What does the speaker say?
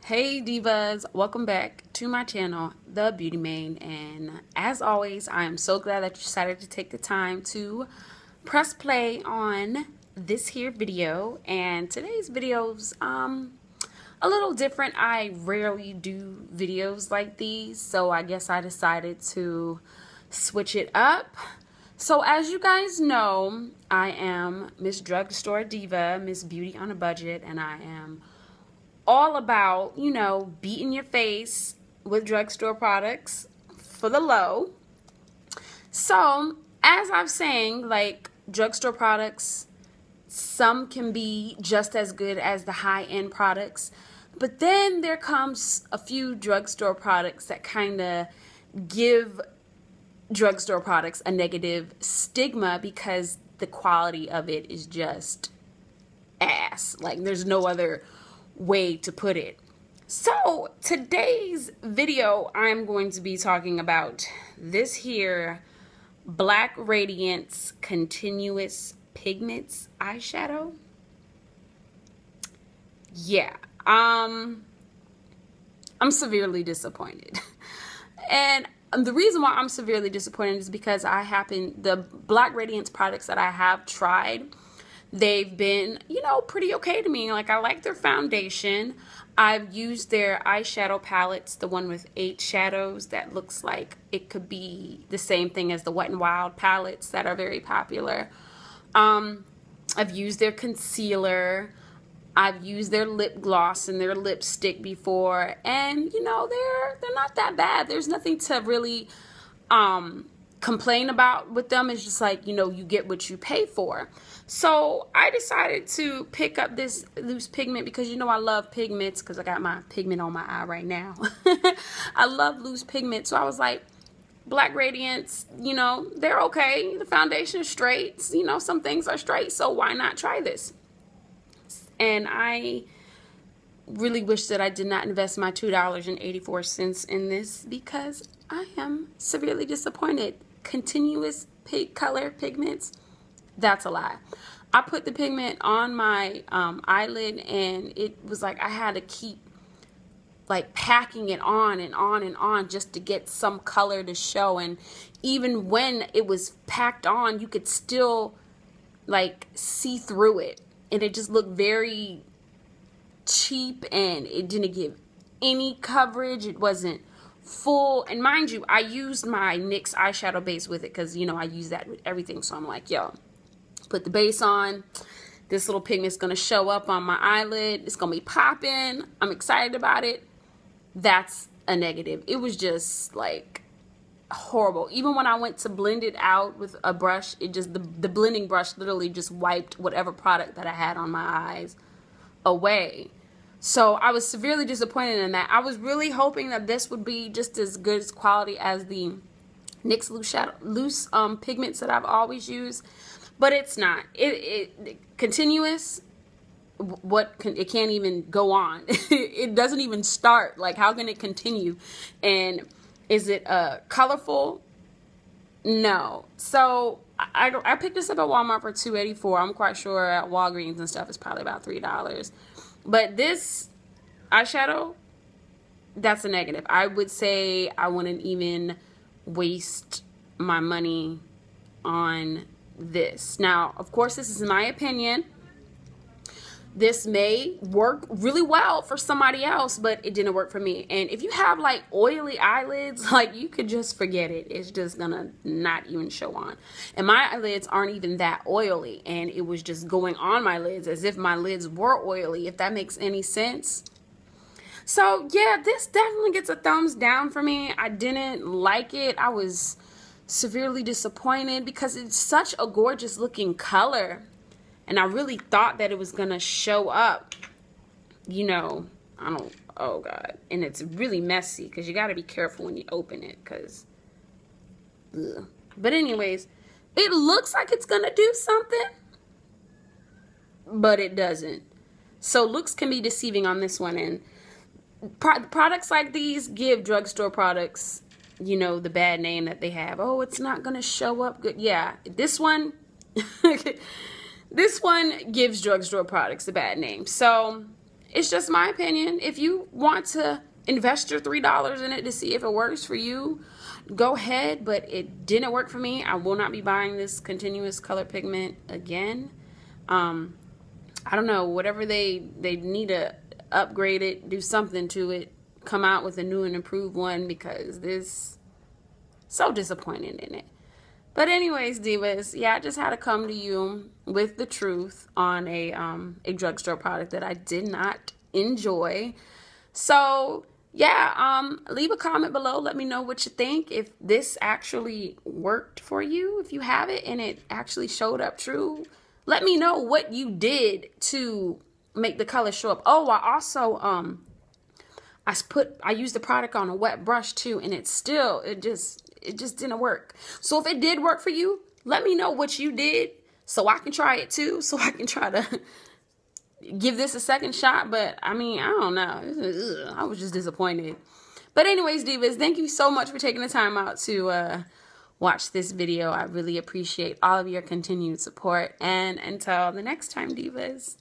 Hey divas, welcome back to my channel, The Beauty Main, and as always, I am so glad that you decided to take the time to press play on this here video. And today's video's a little different. I rarely do videos like these, so I guess I decided to switch it up. So as you guys know, I am Miss Drugstore Diva, Miss Beauty on a Budget, and I am all about, you know, beating your face with drugstore products for the low. So, as I'm saying, like, drugstore products, some can be just as good as the high-end products, but then there comes a few drugstore products that kind of give drugstore products a negative stigma because the quality of it is just ass. Like, there's no other way to put it. So today's video, I'm going to be talking about this here Black Radiance Continuous Pigments eyeshadow. Yeah, I'm severely disappointed. And the reason why I'm severely disappointed is because the Black Radiance products that I have tried, they've been, you know, pretty okay to me. Like, I like their foundation. I've used their eyeshadow palettes, the one with 8 shadows that looks like it could be the same thing as the Wet n Wild palettes that are very popular. I've used their concealer. I've used their lip gloss and their lipstick before, and you know, they're not that bad. There's nothing to really complain about with them. It's just like, you know, you get what you pay for. So I decided to pick up this loose pigment because, you know, I love pigments because I got my pigment on my eye right now. I love loose pigment. So I was like, Black Radiance, you know, they're okay. The foundation is straight. You know, some things are straight. So why not try this? And I really wish that I did not invest my $2.84 in this because I am severely disappointed. Continuous color pigments, that's a lie. I put the pigment on my eyelid, and it was like I had to keep like packing it on and on and on just to get some color to show. And even when it was packed on, you could still like see through it, and it just looked very cheap, and it didn't give any coverage. It wasn't full. And mind you, I used my NYX eyeshadow base with it because, you know, I use that with everything. So I'm like, yo, put the base on. This little pigment's going to show up on my eyelid. It's going to be popping. I'm excited about it. That's a negative. It was just like horrible. Even when I went to blend it out with a brush, it just, the blending brush literally just wiped whatever product that I had on my eyes away. So I was severely disappointed in that. I was really hoping that this would be just as good as quality as the NYX loose pigments that I've always used, but it's not. It continuous. It can't even go on. It doesn't even start. Like, how can it continue? And is it colorful? No. So I picked this up at Walmart for $2.84. I'm quite sure at Walgreens and stuff it's probably about $3. But this eyeshadow, that's a negative. I would say I wouldn't even waste my money on this. Now, of course, this is my opinion. This may work really well for somebody else, but it didn't work for me. And if you have like oily eyelids, like, you could just forget it. It's just gonna not even show on. And my eyelids aren't even that oily, and it was just going on my lids as if my lids were oily, if that makes any sense. So yeah, this definitely gets a thumbs down for me. I didn't like it. I was severely disappointed because it's such a gorgeous looking color. And I really thought that it was going to show up, you know, oh God. And it's really messy because you got to be careful when you open it because, ugh. But anyways, it looks like it's going to do something, but it doesn't. So looks can be deceiving on this one. And products like these give drugstore products, you know, the bad name that they have. Oh, it's not going to show up good. Yeah, this one... This one gives drugstore products a bad name. So It's just my opinion. If you want to invest your $3 in it to see if it works for you, go ahead, but it didn't work for me. I will not be buying this continuous color pigment again. I don't know, whatever they need to upgrade it, do something to it, come out with a new and improved one, because this, so disappointed in it. But anyways, divas, yeah, I just had to come to you with the truth on a drugstore product that I did not enjoy. So yeah, leave a comment below. Let me know what you think. If this actually worked for you, if you have it and it actually showed up true, let me know what you did to make the color show up. Oh, I also I used the product on a wet brush too, and it just didn't work. So if it did work for you, let me know what you did so I can try it too, so I can try to give this a second shot. But I mean, I don't know. I was just disappointed. But anyways, divas, thank you so much for taking the time out to watch this video. I really appreciate all of your continued support. And until the next time, divas.